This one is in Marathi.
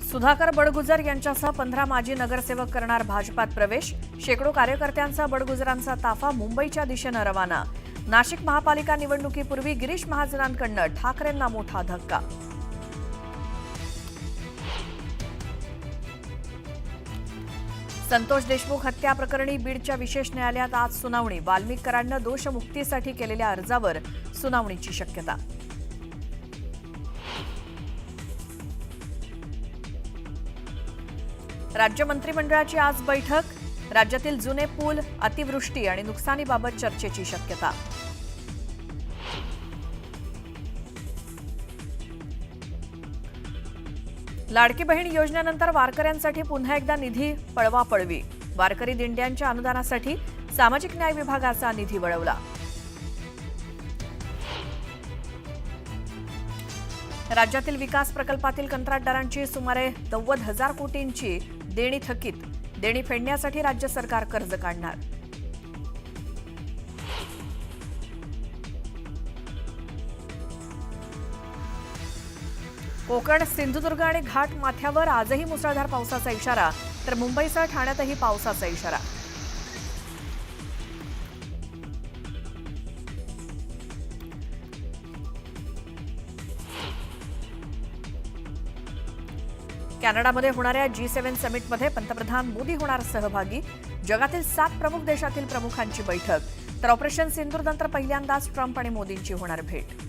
सुधाकर बडगुजर यांच्यासह 15 माजी नगरसेवक करणार भाजपात प्रवेश। शेकडो कार्यकर्त्यांचा बडगुजरांचा ताफा मुंबईच्या दिशेने रवाना। नाशिक महापालिका निवडणुकीपूर्वी गिरीश महाजनांकडून ठाकरेंना मोठा धक्का। संतोष देशमुख हत्या प्रकरणी बीडच्या विशेष न्यायालयात आज सुनावणी। वाल्मिकरांना दोषमुक्तीसाठी केलेल्या अर्जावर सुनावणीची शक्यता। राज्य मंत्रिमंडळाची आज बैठक। राज्यातील जुने पूल, अतिवृष्टी आणि नुकसानीबाबत चर्चेची शक्यता। लाडकी बहीण योजनेनंतर वारकऱ्यांसाठी पुन्हा एकदा निधी पळवापळवी। वारकरी दिंड्यांच्या अनुदानासाठी सामाजिक न्याय विभागाचा निधी वळवला। राज्यातील विकास प्रकल्पातील कंत्राटदारांची सुमारे 90,000 कोटींची देणी थकीत। देणी फेडण्यासाठी राज्य सरकार कर्ज काढणार। कोकण, सिंधुदुर्ग आणि घाट माथ्यावर आजही मुसळधार पावसाचा इशारा, तर मुंबईसह ठाण्यातही पावसाचा इशारा। कॅनडामध्ये होणाऱ्या G7 समिटमध्ये पंतप्रधान मोदी होणार सहभागी। जगातील 7 प्रमुख देशातील प्रमुखांची बैठक, तर ऑपरेशन सिंदूरनंतर पहिल्यांदाच ट्रम्प आणि मोदींची होणार भेट।